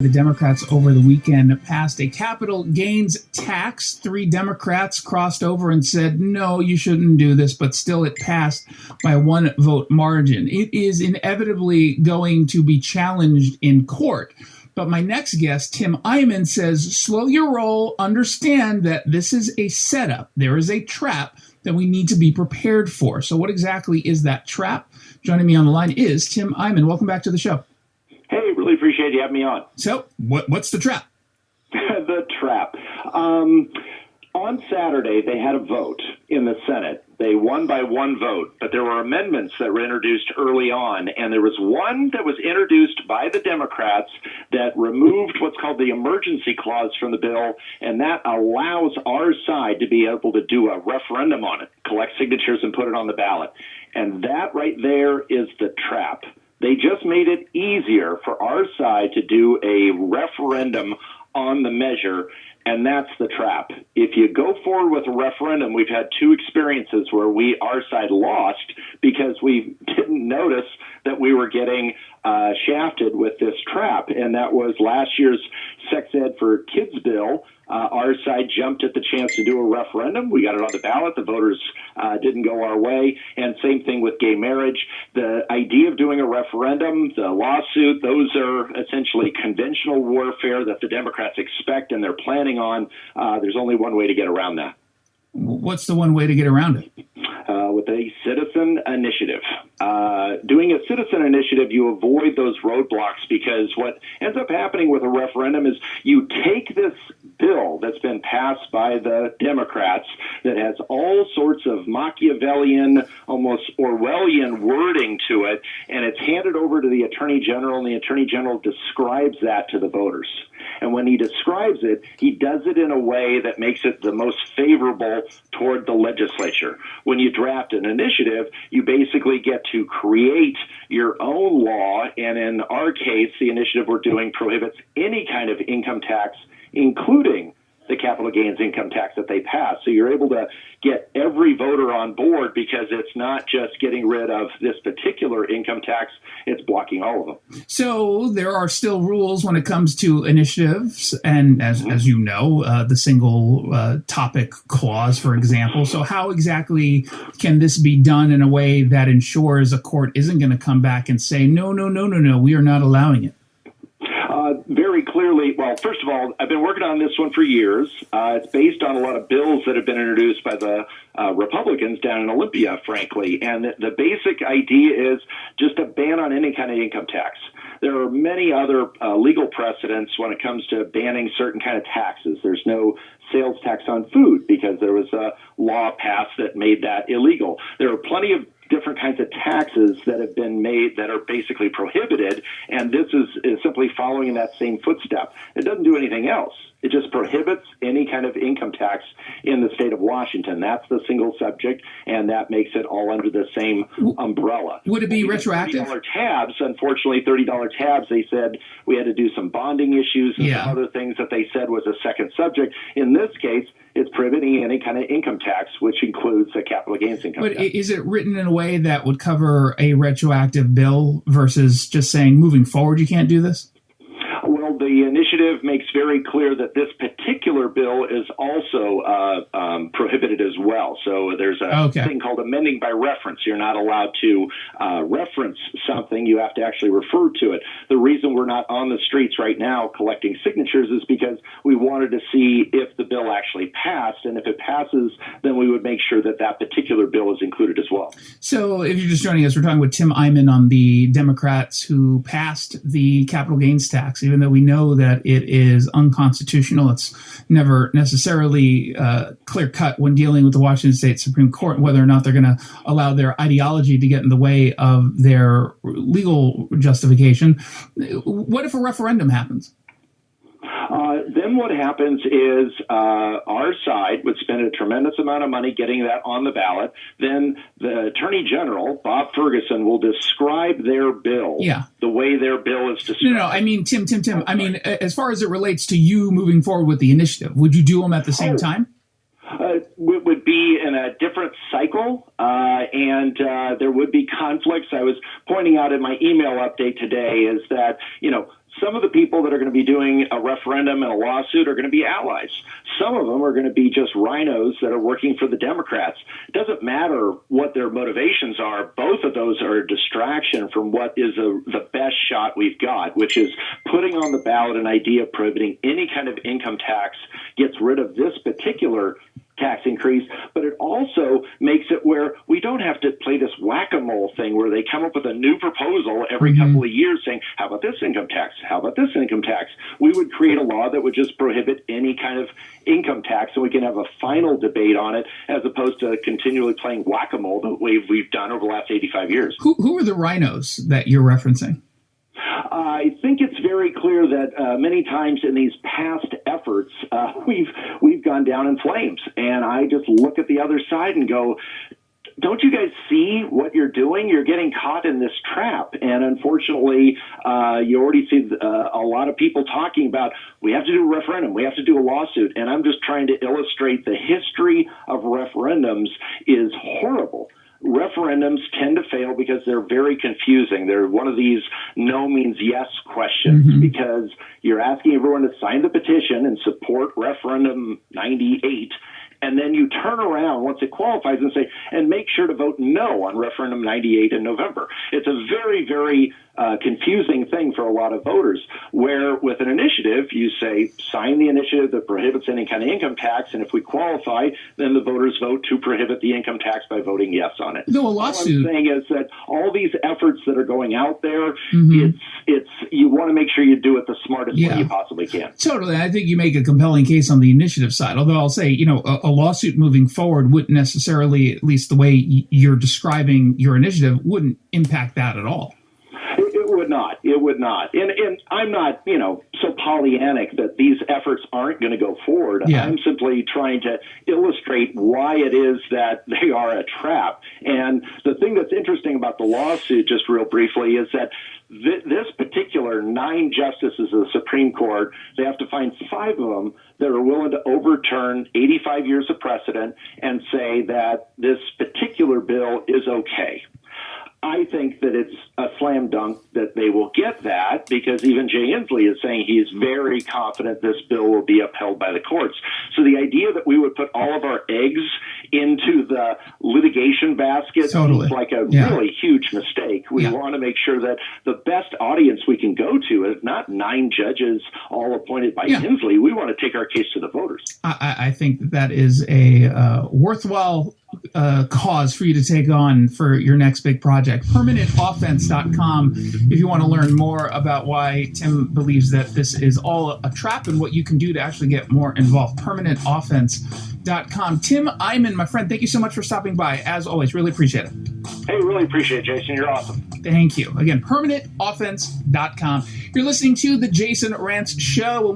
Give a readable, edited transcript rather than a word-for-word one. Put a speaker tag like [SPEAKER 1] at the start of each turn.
[SPEAKER 1] The Democrats over the weekend passed a capital gains tax. 3 Democrats crossed over and said, no, you shouldn't do this, but still it passed by a 1-vote margin. It is inevitably going to be challenged in court. But my next guest, Tim Eyman, says, slow your roll, understand that this is a setup. There is a trap that we need to be prepared for. So what exactly is that trap? Joining me on the line is Tim Eyman. Welcome back to the show.
[SPEAKER 2] Hey, really appreciate you having me on.
[SPEAKER 1] So, what's the trap?
[SPEAKER 2] The trap. On Saturday, they had a vote in the Senate. They won by 1 vote, but there were amendments that were introduced early on, and there was one that was introduced by the Democrats that removed what's called the emergency clause from the bill, and that allows our side to be able to do a referendum on it, collect signatures and put it on the ballot. And that right there is the trap. They just made it easier for our side to do a referendum on the measure, and that's the trap. If you go forward with a referendum, we've had 2 experiences where our side lost because we didn't notice that we were getting shafted with this trap, and that was last year's Sex Ed for Kids bill. Our side jumped at the chance to do a referendum. We got it on the ballot. The voters didn't go our way. And same thing with gay marriage. The idea of doing a referendum, the lawsuit, those are essentially conventional warfare that the Democrats expect and they're planning on. There's only one way to get around that.
[SPEAKER 1] What's the one way to get around it?
[SPEAKER 2] With a citizen initiative. Doing a citizen initiative, you avoid those roadblocks because what ends up happening with a referendum is you take this bill that's been passed by the Democrats that has all sorts of Machiavellian, almost Orwellian wording to it, and it's handed over to the Attorney General, and the Attorney General describes that to the voters. And when he describes it, he does it in a way that makes it the most favorable toward the legislature. When you draft an initiative, you basically get to create your own law, and in our case, the initiative we're doing prohibits any kind of income tax, including the capital gains income tax that they pass. So you're able to get every voter on board because it's not just getting rid of this particular income tax, it's blocking all of them.
[SPEAKER 1] So there are still rules when it comes to initiatives, and as you know, the single topic clause, for example. So how exactly can this be done in a way that ensures a court isn't going to come back and say, no, we are not allowing it?
[SPEAKER 2] Very clearly, well, first of all, I've been working on this one for years. It's based on a lot of bills that have been introduced by the Republicans down in Olympia, frankly. And the basic idea is just a ban on any kind of income tax. There are many other legal precedents when it comes to banning certain kind of taxes. There's no sales tax on food because there was a law passed that made that illegal. There are plenty of different kinds of taxes that have been made that are basically prohibited, and this is simply following in that same footstep. It doesn't do anything else. It just prohibits any kind of income tax in the state of Washington. That's the single subject, and that makes it all under the same umbrella.
[SPEAKER 1] Would it be retroactive?
[SPEAKER 2] $30 tabs, unfortunately, $30 tabs, they said we had to do some bonding issues and some other things that they said was a second subject. In this case, it's prohibiting any kind of income tax, which includes a capital gains income tax.
[SPEAKER 1] But is it written in a way that would cover a retroactive bill versus just saying moving forward you can't do this?
[SPEAKER 2] Well, the initiative makes very clear that this particular bill is also prohibited as well. So there's a thing called amending by reference. You're not allowed to reference something. You have to actually refer to it. The reason we're not on the streets right now collecting signatures is because we wanted to see if the bill actually passed. And if it passes, then we would make sure that that particular bill is included as well.
[SPEAKER 1] So if you're just joining us, we're talking with Tim Eyman on the Democrats who passed the capital gains tax, even though we know that it is unconstitutional. It's never necessarily clear-cut when dealing with the Washington State Supreme Court, whether or not they're going to allow their ideology to get in the way of their legal justification. What if a referendum happens?
[SPEAKER 2] Then what happens is our side would spend a tremendous amount of money getting that on the ballot. Then the Attorney General, Bob Ferguson, will describe their bill the way their bill is described.
[SPEAKER 1] No, I mean, Tim, I mean, as far as it relates to you moving forward with the initiative, would you do them at the same time?
[SPEAKER 2] Would be in a different cycle, and there would be conflicts. I was pointing out in my email update today is that, some of the people that are going to be doing a referendum and a lawsuit are going to be allies. Some of them are going to be just rhinos that are working for the Democrats. It doesn't matter what their motivations are. Both of those are a distraction from what is the best shot we've got, which is putting on the ballot an idea of prohibiting any kind of income tax, gets rid of this particular tax increase, but it also makes it where we don't have to play this whack-a-mole thing where they come up with a new proposal every couple of years saying, how about this income tax? How about this income tax? We would create a law that would just prohibit any kind of income tax so we can have a final debate on it as opposed to continually playing whack-a-mole the way we've done over the last 85 years.
[SPEAKER 1] Who are the rhinos that you're referencing?
[SPEAKER 2] I think it's very clear that many times in these past efforts, we've gone down in flames. And I just look at the other side and go, don't you guys see what you're doing? You're getting caught in this trap. And unfortunately, you already see a lot of people talking about, we have to do a referendum, we have to do a lawsuit. And I'm just trying to illustrate the history of referendums is horrible. Referendums tend to fail because they're very confusing. They're one of these no means yes questions because you're asking everyone to sign the petition and support referendum 98. And then you turn around once it qualifies and say, and make sure to vote no on referendum 98 in November. It's a very, very confusing thing for a lot of voters, where with an initiative, you say, sign the initiative that prohibits any kind of income tax, and if we qualify, then the voters vote to prohibit the income tax by voting yes on it.
[SPEAKER 1] No, a lawsuit.
[SPEAKER 2] What I'm saying is that all these efforts that are going out there, it's you want to make sure you do it the smartest way you possibly can.
[SPEAKER 1] Totally. I think you make a compelling case on the initiative side, although I'll say, a lawsuit moving forward wouldn't necessarily, at least the way you're describing your initiative, wouldn't impact that at all.
[SPEAKER 2] It would not. It would not. And I'm not, so Pollyannic that these efforts aren't going to go forward.
[SPEAKER 1] Yeah.
[SPEAKER 2] I'm simply trying to illustrate why it is that they are a trap. And the thing that's interesting about the lawsuit, just real briefly, is that this particular 9 justices of the Supreme Court, they have to find 5 of them that are willing to overturn 85 years of precedent and say that this particular bill is okay. I think that it's a slam dunk that they will get that because even Jay Inslee is saying he's very confident this bill will be upheld by the courts. So the idea that we would put all of our eggs into the litigation basket seems like a really huge mistake. We want to make sure that the best audience we can go to is not 9 judges all appointed by Inslee. We want to take our case to the voters.
[SPEAKER 1] I think that is a worthwhile cause for you to take on for your next big project. PermanentOffense.com if you want to learn more about why Tim believes that this is all a trap and what you can do to actually get more involved. PermanentOffense.com. Tim Eyman, my friend, thank you so much for stopping by. As always, really appreciate it.
[SPEAKER 2] Hey, really appreciate it, Jason. You're awesome.
[SPEAKER 1] Thank you. Again, PermanentOffense.com. You're listening to The Jason Rantz Show.